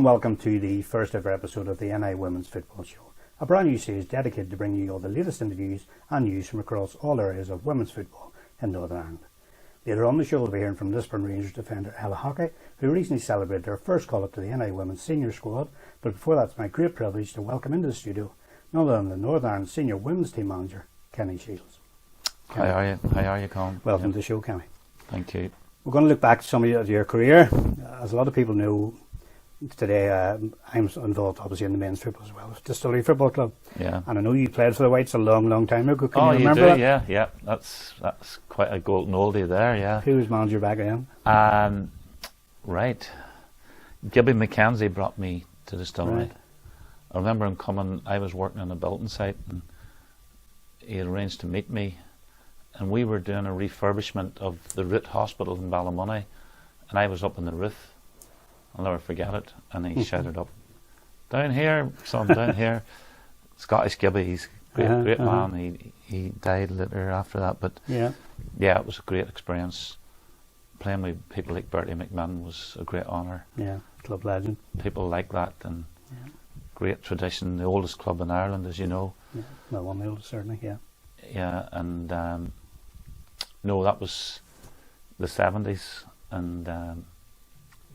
warm welcome to the first ever episode of the NI Women's Football Show, a brand new series dedicated to bringing you all the latest interviews and news from across all areas of women's football in Northern Ireland. Later on the show we'll be hearing from Lisburn Rangers defender Ella Hockey, who recently celebrated her first call-up to the NI Women's Senior Squad, but before that it's my great privilege to welcome into the studio none other than the Northern Ireland Senior Women's Team Manager, Kenny Shiels. How are you, Colin? Welcome to the show, Kenny. Thank you. We're going to look back at some of your career. As a lot of people know, today I'm involved obviously in the men's football as well, the Distillery Football Club. Yeah. And I know you played for the Whites a long time ago. Can you remember do, that? yeah. That's quite a golden oldie there, yeah. Who was manager back then? Right. Gibby McKenzie brought me to the Distillery. Right. I remember him coming, I was working on a building site and he had arranged to meet me, and we were doing a refurbishment of the Root Hospital in Ballymoney, and I was up on the roof. I'll never forget it. And he shouted up, "Down here, son, down here." Scottish Gibby, he's a great man. He died later after that, but yeah, it was a great experience. Playing with people like Bertie McMahon was a great honour. Yeah, club legend. People like that, and great tradition. The oldest club in Ireland, as you know. Yeah, well, one of the oldest, certainly. Yeah. Yeah, and no, that was the 70s, and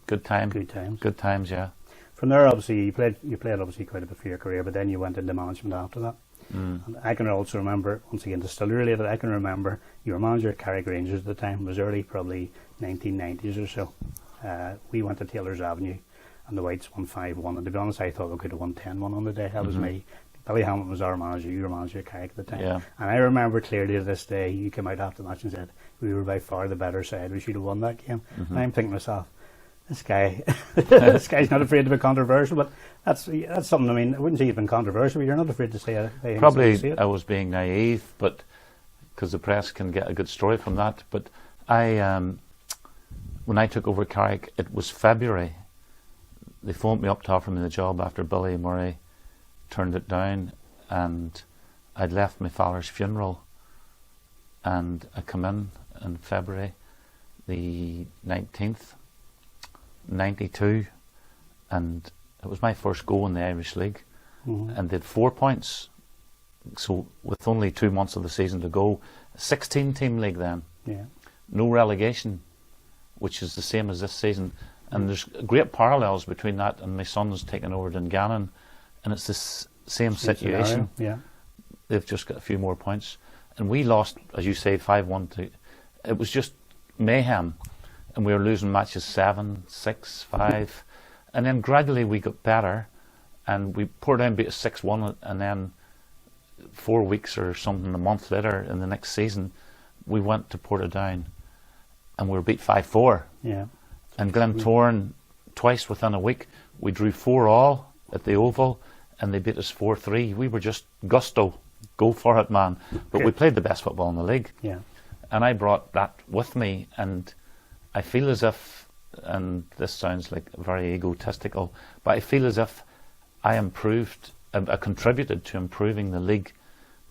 good times. Good times, yeah. From there, obviously, you played obviously quite a bit for your career, but then you went into management after that. And I can also remember, once again, Distillery related, I can remember you were manager at Carrick Rangers at the time. It was early, probably 1990s or so. We went to Taylor's Avenue, and the Whites won 5-1. And to be honest, I thought we could have won 10-1 on the day. That was me. Billy Hamilton was our manager, you were manager at Carrick at the time. Yeah. And I remember clearly to this day, you came out after the match and said, we were by far the better side, we should have won that game. And I'm thinking to myself, this guy's not afraid to be controversial, but that's something, I mean, I wouldn't say you've been controversial, but you're not afraid to say it. Probably I was being naive, but because the press can get a good story from that. But when I took over Carrick, it was February. They phoned me up to offer me the job after Billy Murray turned it down, and I'd left my father's funeral, and I come in February the 19th, 92, and it was my first goal in the Irish League, and did 4 points. So with only 2 months of the season to go, a 16-team league then, no relegation, which is the same as this season, and there's great parallels between that and my son's taking over Dungannon, and it's the same situation. Yeah, they've just got a few more points, and we lost, as you say, 5-1 to. It was just mayhem, and we were losing matches 7, 6, 5, and then gradually we got better, and we Portadown beat us 6-1, and then 4 weeks or something, a month later in the next season, we went to Portadown, and we were beat 5-4. Yeah, and Glentoran twice within a week. We drew 4-4 at the Oval, and they beat us 4-3. We were just gusto, go for it, man. But we played the best football in the league. Yeah. And I brought that with me, and I feel as if, and this sounds like very egotistical, but I feel as if I contributed to improving the league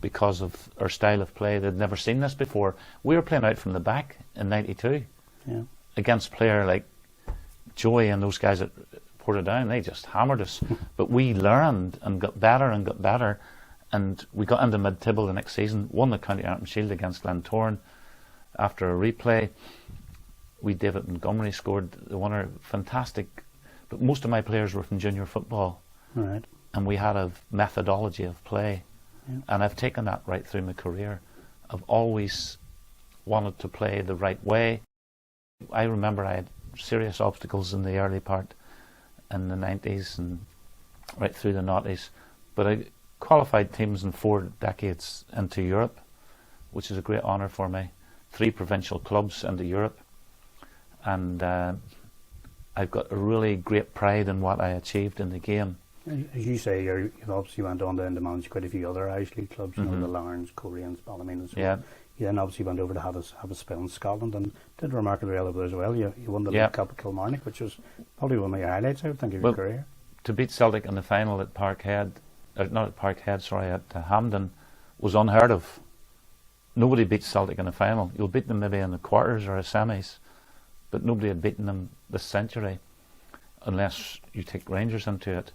because of our style of play. They'd never seen this before. We were playing out from the back in 92 against a player like Joey and those guys at Portadown. They just hammered us. But we learned and got better, and we got into mid-table the next season, won the County Antrim Shield against Glentoran. After a replay, David Montgomery scored the winner. Fantastic. But most of my players were from junior football. Right. And we had a methodology of play. Yeah. And I've taken that right through my career. I've always wanted to play the right way. I remember I had serious obstacles in the early part in the 90s and right through the noughties. But I qualified teams in 4 decades into Europe, which is a great honour for me. 3 provincial clubs into Europe. And I've got a really great pride in what I achieved in the game. As you say, you obviously went on to manage quite a few other Irish League clubs, you know, the Larns, Koreans, Ballymena and so on. You then obviously went over to have a spell in Scotland and did remarkably well as well. You won the League Cup at Kilmarnock, which was probably one of your highlights, I would think, of your career. To beat Celtic in the final at Parkhead, not at Parkhead, sorry, at Hampden, was unheard of. Nobody beats Celtic in a final. You'll beat them maybe in the quarters or the semis, but nobody had beaten them this century. unless you take Rangers into it.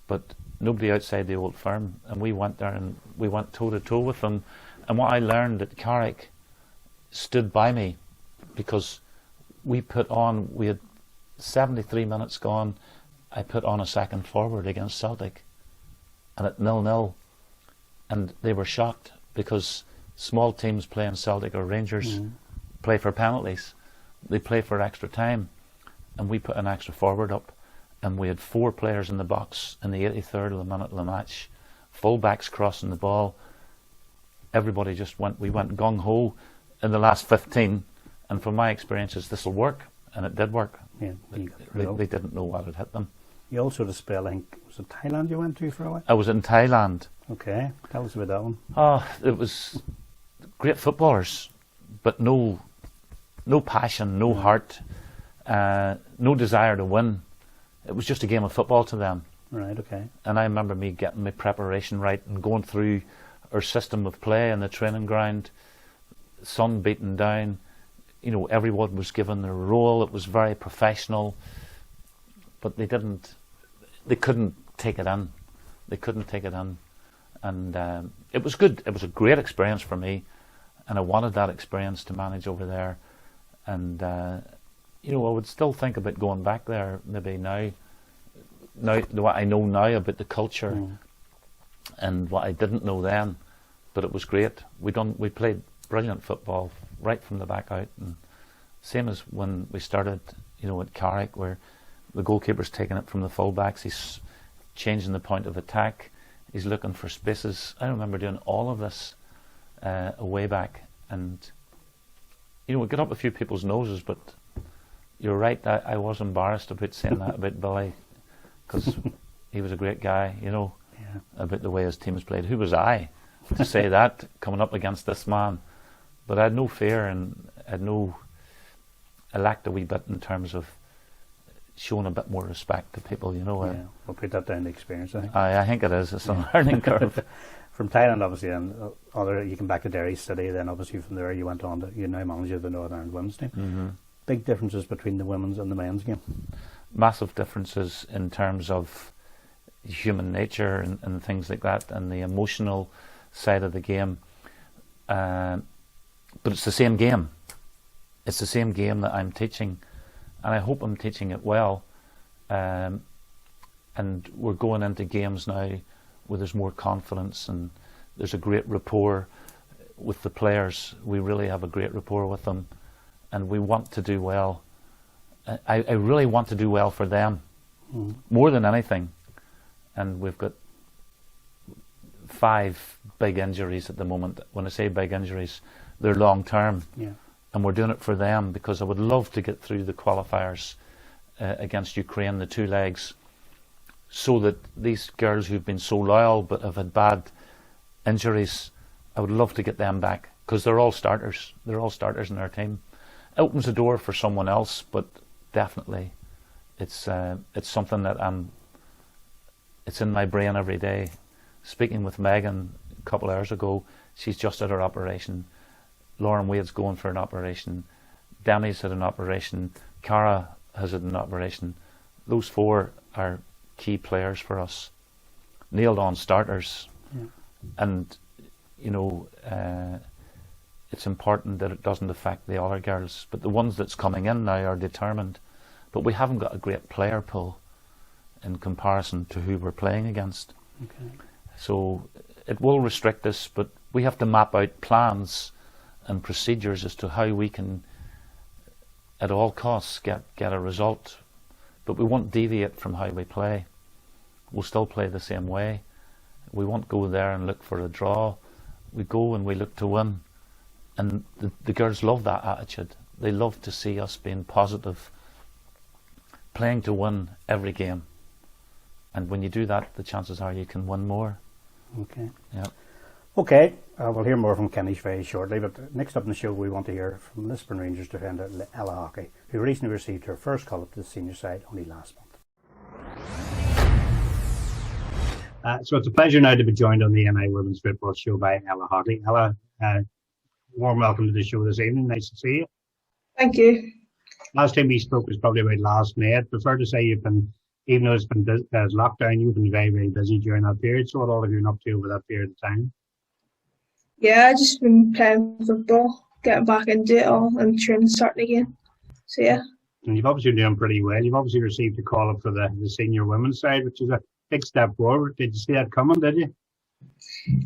But nobody outside the Old Firm, and we went there and we went toe to toe with them. And what I learned at Carrick stood by me, because we had 73 minutes gone. I put on a second forward against Celtic, and at 0-0, and they were shocked, because small teams playing Celtic or Rangers play for penalties. They play for extra time, and we put an extra forward up, and we had 4 players in the box in the 83rd of the minute of the match, full backs crossing the ball. Everybody we went gung-ho in the last 15, and from my experiences, this will work, and it did work. Yeah, they didn't know what had hit them. You also had a spell, I think, was it Thailand you went to for a while? I was in Thailand. Okay, tell us about that one. Oh, it was great footballers, but no passion, no heart, no desire to win. It was just a game of football to them. Right, okay. And I remember me getting my preparation right and going through our system of play in the training ground, sun beaten down. You know, everyone was given their role. It was very professional, but they couldn't take it in. They couldn't take it in. And it was good. It was a great experience for me, and I wanted that experience to manage over there. And you know, I would still think about going back there maybe now. Now, what I know now about the culture and what I didn't know then, but it was great. We played brilliant football right from the back out, and same as when we started, you know, at Carrick, where the goalkeeper's taking it from the full-backs, he's changing the point of attack, he's looking for spaces. I remember doing all of this way back, and you know, we got up a few people's noses, but you're right, I was embarrassed about saying that about Billy, because he was a great guy, you know, about the way his teams played. Who was I to say that, coming up against this man? But I had no fear, and I lacked a wee bit in terms of showing a bit more respect to people, you know. We'll put that down to experience, I think. I think it is. It's a learning curve. From Thailand, obviously, and you came back to Derry City, then obviously from there you went on to, you're now manager of the Northern Ireland women's team. Mm-hmm. Big differences between the women's and the men's game? Massive differences in terms of human nature and things like that, and the emotional side of the game. But it's the same game. It's the same game that I'm teaching, and I hope I'm teaching it well. And we're going into games now where there's more confidence, and there's a great rapport with the players. We really have a great rapport with them, and we want to do well. I really want to do well for them, more than anything. And we've got 5 big injuries at the moment. When I say big injuries, they're long term. Yeah. And we're doing it for them, because I would love to get through the qualifiers against Ukraine, the 2 legs, so that these girls who've been so loyal but have had bad injuries, I would love to get them back, because they're all starters. They're all starters in our team. It opens the door for someone else, but definitely it's something that it's in my brain every day. Speaking with Megan a couple of hours ago, she's just had her operation. Lauren Wade's going for an operation. Demi's had an operation. Cara has had an operation. Those 4 are key players for us. Nailed on starters. Yeah. And, you know, it's important that it doesn't affect the other girls. But the ones that's coming in now are determined. But we haven't got a great player pool in comparison to who we're playing against. Okay. So it will restrict us, but we have to map out plans and procedures as to how we can, at all costs, get a result. But we won't deviate from how we play. We'll still play the same way. We won't go there and look for a draw. We go and we look to win. And the girls love that attitude. They love to see us being positive, playing to win every game. And when you do that, the chances are you can win more. Okay. Yeah. Okay, we'll hear more from Kenny very shortly, but next up in the show we want to hear from Lisburn Rangers defender Ella Hockey, who recently received her first call-up to the senior side only last month. So it's a pleasure now to be joined on the NI Women's Football Show by Ella Hockey. Ella, warm welcome to the show this evening. Nice to see you. Thank you. Last time we spoke was probably about last May. I'd prefer to say you've been, even though it's been as lockdown, you've been very, very busy during that period. So what all have you been up to over that period of time? Yeah, I just been playing football, getting back into it all, and training starting again. So yeah. And you've obviously been doing pretty well. You've obviously received a call up for the senior women's side, which is a big step forward. Did you see that coming, did you?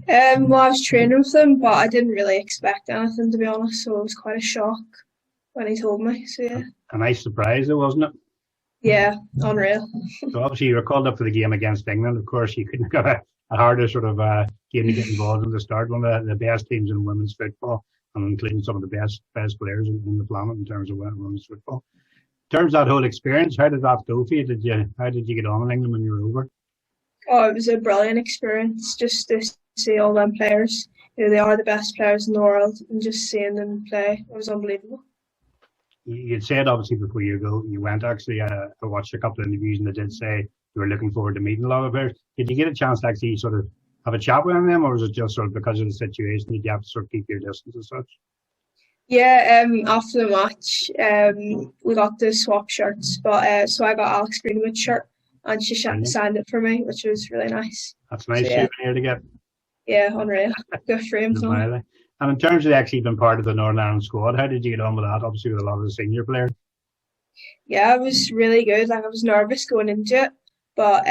Well, I was training with them, but I didn't really expect anything, to be honest. So it was quite a shock when he told me. So yeah. A nice surprise, though, wasn't it? Yeah, unreal. So obviously you were called up for the game against England. Of course, you couldn't have got a harder sort of game to get involved in the start. One of the best teams in women's football, and including some of the best players in the planet in terms of women's football. In terms of that whole experience, how did that go for you? How did you get on in England when you were over? Oh, it was a brilliant experience just to see all them players. You know, they are the best players in the world, and just seeing them play, it was unbelievable. You'd said obviously before you went actually. I watched a couple of interviews and they did say you were looking forward to meeting a lot of players. Did you get a chance to actually sort of have a chat with them, or was it just sort of because of the situation did you have to sort of keep your distance and such? Yeah, after the match, we got to swap shirts, but so I got Alex Greenwood's shirt, and she signed it for me, which was really nice. That's a nice souvenir to get. Yeah, unreal. Good for him. And in terms of actually being part of the Northern Ireland squad, how did you get on with that? Obviously, with a lot of the senior players. Yeah, it was really good. Like I was nervous going into it, but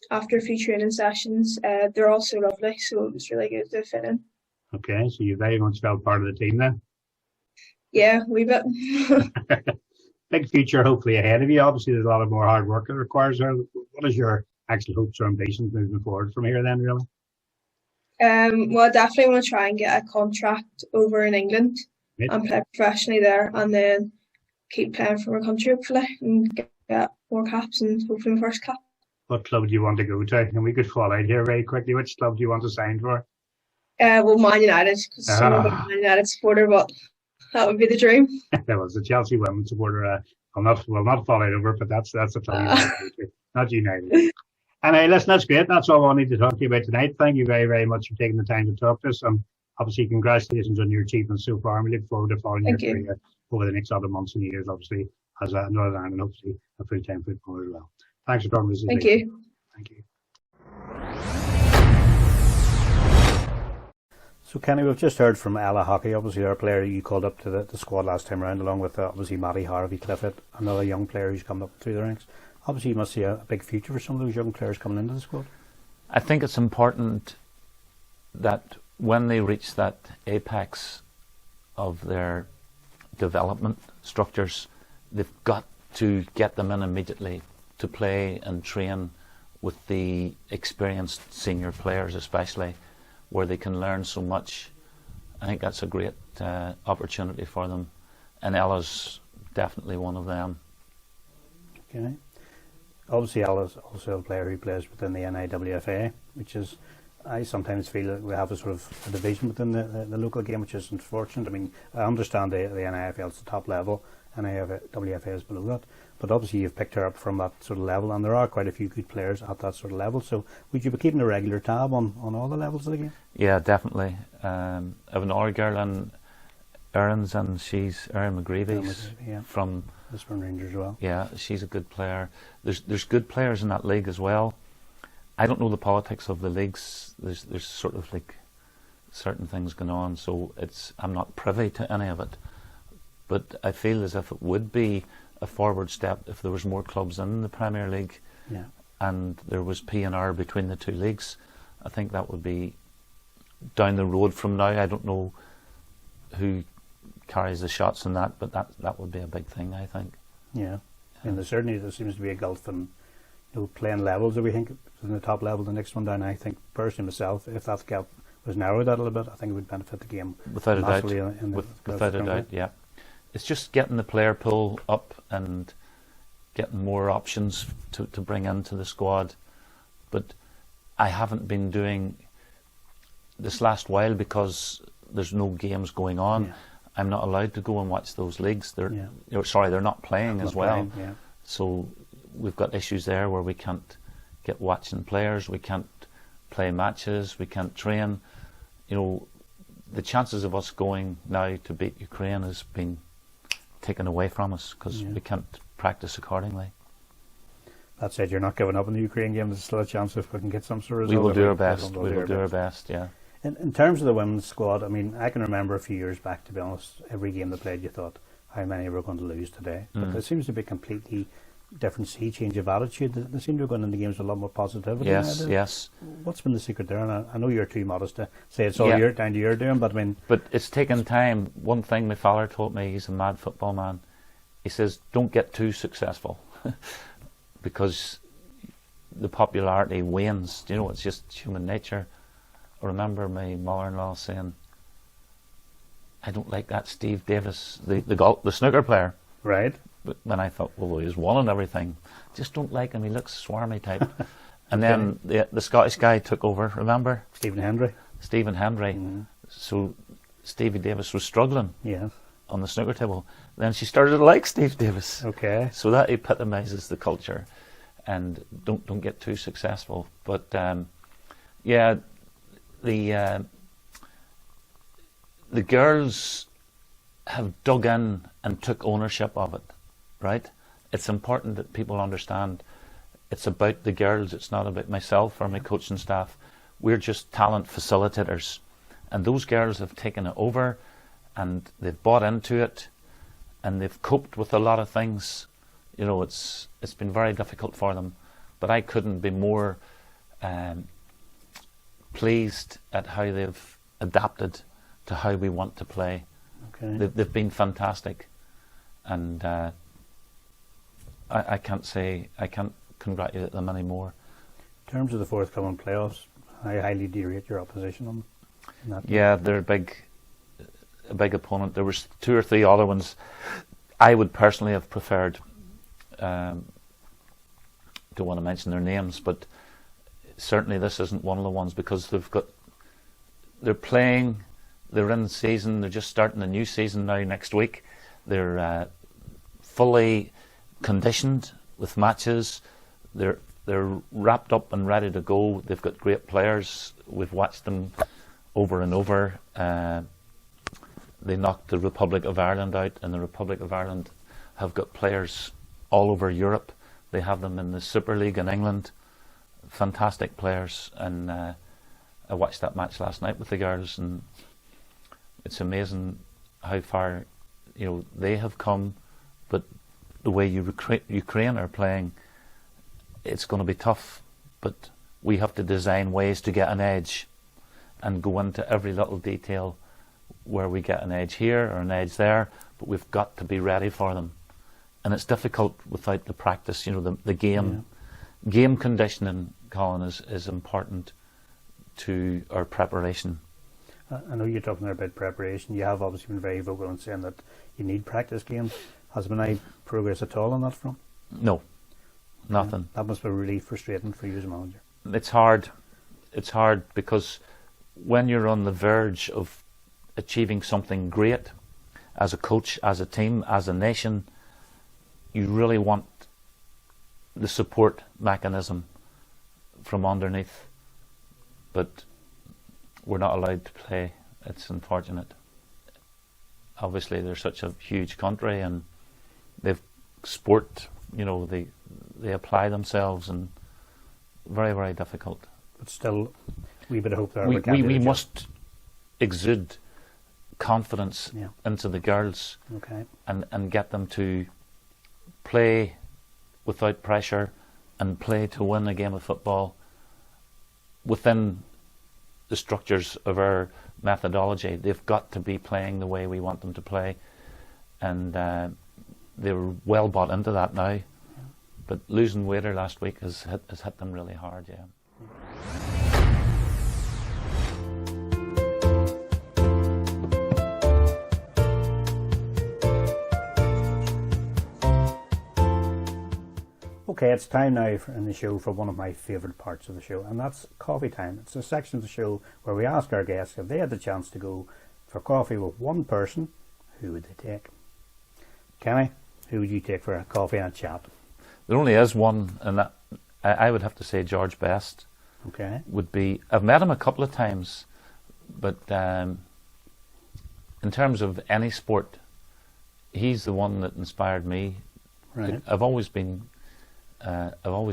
after a few training sessions, they're all so lovely, so it was really good to fit in. Okay, so you very much felt part of the team then. Yeah, a wee bit. Big future hopefully ahead of you. Obviously, there's a lot of more hard work that requires there. What is your actual hopes or ambitions moving forward from here then, really? Well, I definitely want to try and get a contract over in England and play professionally there, and then keep playing for my country hopefully and get more caps and hopefully my first cap. What club do you want to go to? And we could fall out here very quickly. Which club do you want to sign for? Well, Man United, because I'm a Man United supporter, but that would be the dream. Well, as a Chelsea women's supporter, will not fall out over, but that's the club you want to go to, not United. And hey, listen, that's great. That's all I need to talk to you about tonight. Thank you very, very much for taking the time to talk to us. Obviously, congratulations on your achievements so far. And we look forward to following your career over the next other months and years, obviously, as a Northern Ireland and hopefully a full-time footballer as well. Thanks for talking to us. Thank you. Thank you. So, Kenny, we've just heard from Ella Hockey, obviously our player you called up to the squad last time around, along with obviously Matty Harvey Clifford, another young player who's come up through the ranks. Obviously, you must see a big future for some of those young players coming into the squad. I think it's important that when they reach that apex of their development structures, they've got to get them in immediately to play and train with the experienced senior players, especially, where they can learn so much. I think that's a great opportunity for them, and Ella's definitely one of them. Okay. Obviously, Ella's also a player who plays within the NIWFA, which is, I sometimes feel that we have a sort of a division within the local game, which is unfortunate. I mean, I understand the NIFL is the top level, NIWFA is below that, but obviously you've picked her up from that sort of level, and there are quite a few good players at that sort of level. So would you be keeping a regular tab on all the levels of the game? Yeah, definitely. I have another girl in Erin's, and she's Erin McGreevy's from Lisburn Rangers as well. Yeah, she's a good player. There's good players in that league as well. I don't know the politics of the leagues. There's sort of like certain things going on, so I'm not privy to any of it. But I feel as if it would be a forward step if there was more clubs in the Premier League, and there was P&R between the two leagues. I think that would be down the road from now. I don't know who carries the shots in that, but that would be a big thing, I think. Yeah, and there seems to be a gulf in playing levels. That we think in the top level, the next one down. I think personally myself, if that gap was narrowed out a little bit, I think it would benefit the game without a doubt. Without a doubt, yeah. It's just getting the player pool up and getting more options to bring into the squad. But I haven't been doing this last while because there's no games going on. Yeah. I'm not allowed to go and watch those leagues. They're not playing as well. So we've got issues there where we can't get watching players, we can't play matches, we can't train. The chances of us going now to beat Ukraine has been taken away from us because we can't practice accordingly. That said, you're not giving up in the Ukraine game. There's still a chance if we can get some sort of result. We will do our best. We will do our best, yeah. In terms of the women's squad, I mean, I can remember a few years back, to be honest, every game they played, you thought, how many were going to lose today? But there seems to be a completely different sea change of attitude. They seem to be going into games with a lot more positivity. Yes. What's been the secret there? And I know you're too modest to say it's all down to your doing, but I mean... But it's taken time. One thing my father told me, he's a mad football man, he says, don't get too successful because the popularity wanes. You know, it's just human nature. I remember my mother-in-law saying, I don't like that Steve Davis, the snooker player. Right. But then I thought, well, he's won and everything. Just don't like him. He looks swarmy type. And then the Scottish guy took over, remember? Stephen Hendry. So Stevie Davis was struggling Yes. on the snooker table. Then she started to like Steve Davis. Okay. So that epitomises the culture. And don't get too successful. But the girls have dug in and took ownership of it, right? It's important that people understand it's about the girls, it's not about myself or my coaching staff. We're just talent facilitators. And those girls have taken it over and they've bought into it and they've coped with a lot of things. You know, it's been very difficult for them. But I couldn't be more pleased at how they've adapted to how we want to play. Okay. They've been fantastic, and I can't congratulate them anymore. In terms of the forthcoming playoffs, how highly do you rate your opposition on that? Yeah, they're a big opponent. There was 2 or 3 other ones I would personally have preferred. Don't want to mention their names, but certainly this isn't one of the ones because they're playing. They're in season. They're just starting the new season now next week. They're fully conditioned with matches. They're wrapped up and ready to go. They've got great players. We've watched them over and over. They knocked the Republic of Ireland out, and the Republic of Ireland have got players all over Europe. They have them in the Super League in England. Fantastic players. And I watched that match last night with the girls, and it's amazing how far, you know, they have come. But the way Ukraine are playing, it's going to be tough. But we have to design ways to get an edge and go into every little detail where we get an edge here or an edge there. But we've got to be ready for them. And it's difficult without the practice, you know, the game. Yeah. Game conditioning, Colin, is important to our preparation. I know you're talking there about preparation. You have obviously been very vocal in saying that you need practice games. Has there been any progress at all on that front? No, nothing. That must be really frustrating for you as a manager. It's hard. It's hard because when you're on the verge of achieving something great as a coach, as a team, as a nation, you really want the support mechanism from underneath. But we're not allowed to play. It's unfortunate. Obviously, they're such a huge country, and they've sport. You know, they apply themselves, and very, very difficult. But still, we bit of hope there. We must exude confidence into the girls, and get them to play without pressure and play to win a game of football within the structures of our methodology. They've got to be playing the way we want them to play, and they're well bought into that now. But losing Wader last week has hit them really hard. Yeah. Okay, it's time now in the show for one of my favourite parts of the show, and that's coffee time. It's a section of the show where we ask our guests if they had the chance to go for coffee with one person, who would they take? Kenny, who would you take for a coffee and a chat? There only is one, and that I would have to say George Best. Okay. Would be. I've met him a couple of times, but in terms of any sport, he's the one that inspired me. Right. I've always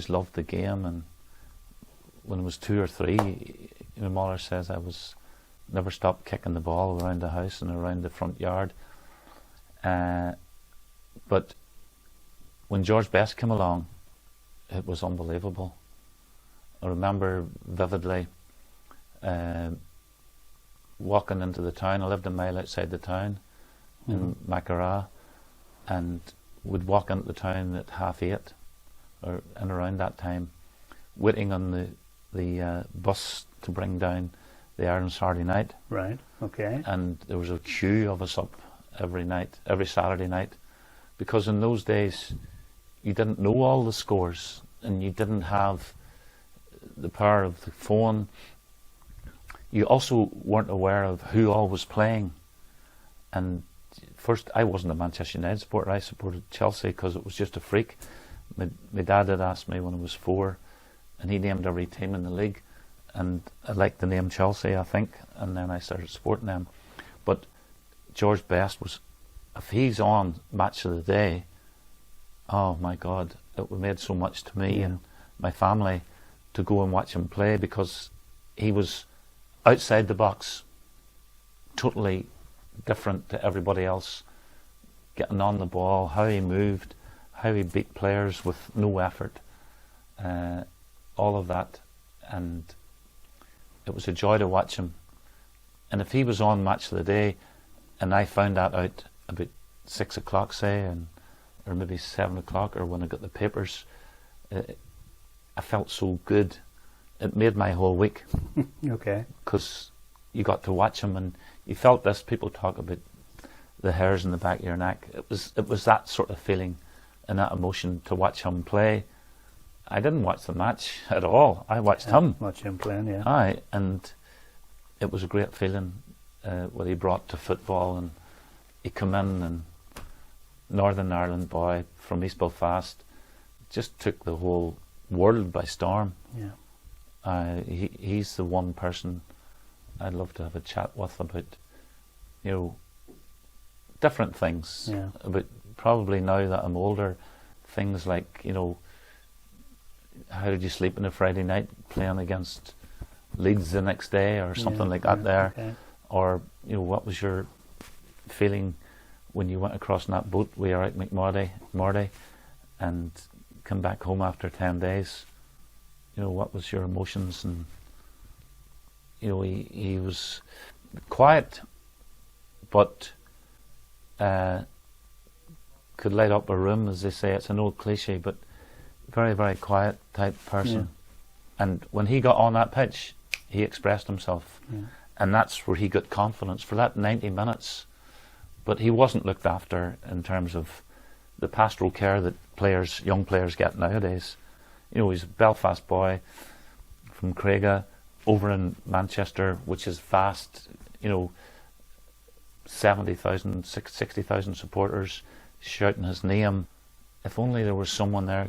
loved the game, and when I was 2 or 3, my mother says I was never stopped kicking the ball around the house and around the front yard. But when George Best came along, it was unbelievable. I remember vividly walking into the town. I lived a mile outside the town in Mackara, and would walk into the town at 8:30 or and around that time, waiting on the bus to bring down the Ireland Saturday night. Right. Okay. And there was a queue of us up every night, every Saturday night, because in those days you didn't know all the scores, and you didn't have the power of the phone. You also weren't aware of who all was playing. And first, I wasn't a Manchester United supporter. I supported Chelsea because it was just a freak. My dad had asked me when I was 4, and he named every team in the league, and I liked the name Chelsea, I think, and then I started supporting them. But George Best was, if he's on Match of the Day, oh my God, it made so much to me and my family to go and watch him play, because he was outside the box, totally different to everybody else, getting on the ball, how he moved, how he beat players with no effort, all of that. And it was a joy to watch him. And if he was on Match of the Day, and I found that out about 6 o'clock, say, or maybe 7 o'clock, or when I got the papers, I felt so good. It made my whole week. Okay. Because you got to watch him, and you felt this. People talk about the hairs in the back of your neck. It was that sort of feeling and that emotion to watch him play. I didn't watch the match at all. I watched him. Watch him playing, yeah. Aye, and it was a great feeling what he brought to football. And he came in, and Northern Ireland boy from East Belfast, just took the whole world by storm. Yeah. He's the one person I'd love to have a chat with about, different things. Yeah. About, probably now that I'm older, things like, how did you sleep on a Friday night playing against Leeds the next day, or something like that there. Okay. Or, what was your feeling when you went across in that boat with Eric McMorty and come back home after 10 days? What was your emotions? And he was quiet, but could light up a room, as they say. It's an old cliche, but very, very quiet type person. Yeah. And when he got on that pitch, he expressed himself. Yeah. And that's where he got confidence for that 90 minutes. But he wasn't looked after in terms of the pastoral care that young players get nowadays. He's a Belfast boy from Craiga, over in Manchester, which is vast, 70,000, 60,000 supporters shouting his name. If only there was someone there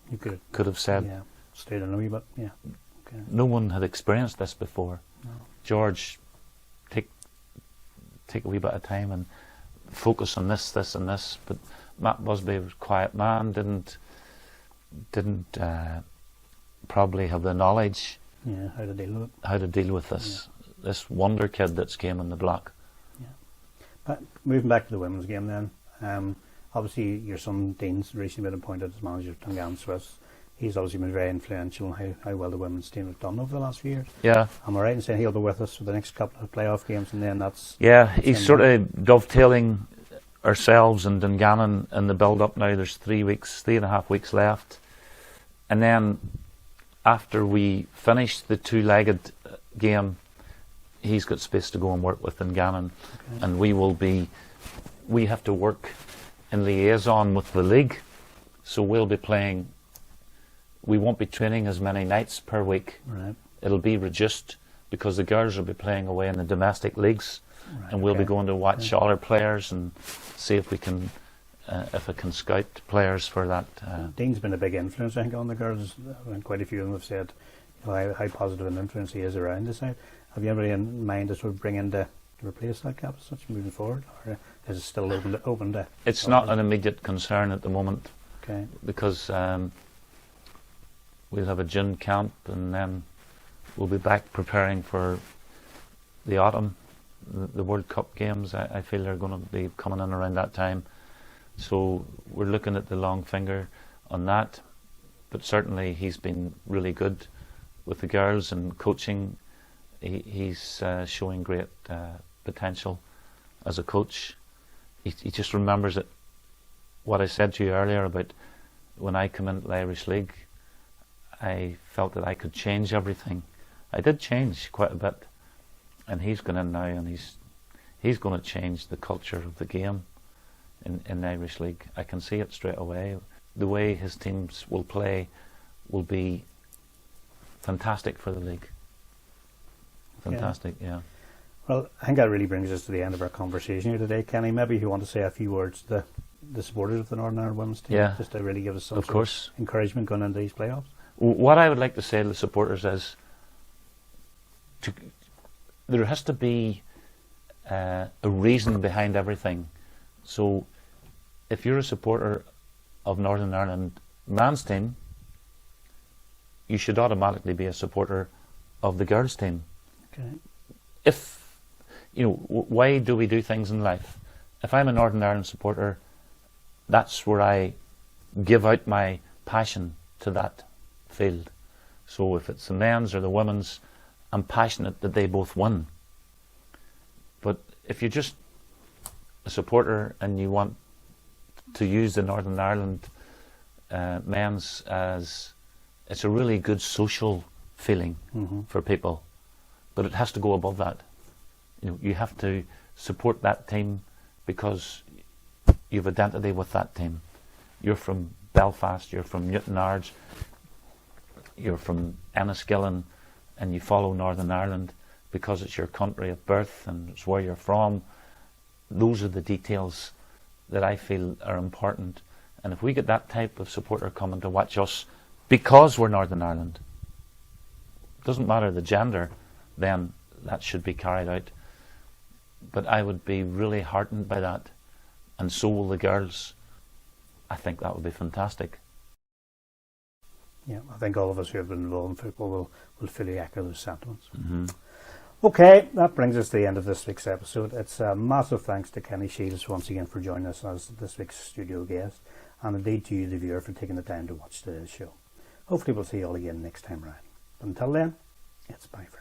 who could have said, yeah, stayed in a wee bit, yeah. Okay. No one had experienced this before. No. George, take a wee bit of time and focus on this, and this. But Matt Busby was a quiet man, didn't probably have the knowledge. Yeah, how to deal with it. This wonder kid that's came in the block. Yeah. But moving back to the women's game then, obviously your son Dean's recently been appointed as manager of Dungan Swiss. He's obviously been very influential in how well the women's team have done over the last few years. Yeah. Am I right in saying he'll be with us for the next couple of playoff games, and then that's... Yeah, he's sort of dovetailing ourselves and Dungannon in the build-up now. There's 3.5 weeks left. And then after we finish the two-legged game, he's got space to go and work with Dungannon. Okay. And we have to work in liaison with the league. So we'll be playing... We won't be training as many nights per week. Right. It'll be reduced because the girls will be playing away in the domestic leagues, right, and we'll be going to watch other players and see if we can, if I can scout players for that. Dean's been a big influence, I think, on the girls, and quite a few of them have said how positive an influence he is around the side. Have you anybody in mind to sort of bring into to replace that gap as such moving forward, or is it still open to? It's not an immediate concern at the moment. Okay. Because we'll have a June camp, and then we'll be back preparing for the autumn, the World Cup games. I feel they're going to be coming in around that time. So we're looking at the long finger on that. But certainly he's been really good with the girls and coaching. He's showing great potential as a coach. He just remembers it. What I said to you earlier about when I come into the Irish League, I felt that I could change everything. I did change quite a bit, and he's gone in now, and he's going to change the culture of the game in the Irish League. I can see it straight away. The way his teams will play will be fantastic for the league. Fantastic, yeah. Well, I think that really brings us to the end of our conversation here today, Kenny. Maybe you want to say a few words to the supporters of the Northern Ireland women's team, just to really give us some sort of encouragement going into these playoffs. What I would like to say to the supporters is there has to be a reason behind everything. So if you're a supporter of Northern Ireland men's team, you should automatically be a supporter of the girls' team. Okay. If why do we do things in life? If I'm a Northern Ireland supporter, that's where I give out my passion to that field. So if it's the men's or the women's, I'm passionate that they both win. But if you're just a supporter and you want to use the Northern Ireland men's as, it's a really good social feeling for people, but it has to go above that. You have to support that team because you've identity with that team. You're from Belfast, you're from Newtownards, you're from Enniskillen, and you follow Northern Ireland because it's your country of birth and it's where you're from. Those are the details that I feel are important. And if we get that type of supporter coming to watch us because we're Northern Ireland, doesn't matter the gender, then that should be carried out. But I would be really heartened by that, and so will the girls. I think that would be fantastic. Yeah, I think all of us who have been involved in football will fully echo those sentiments. Okay, that brings us to the end of this week's episode. It's a massive thanks to Kenny Shiels once again for joining us as this week's studio guest, and indeed to you, the viewer, for taking the time to watch today's show. Hopefully we'll see you all again next time round. But until then, it's bye for now.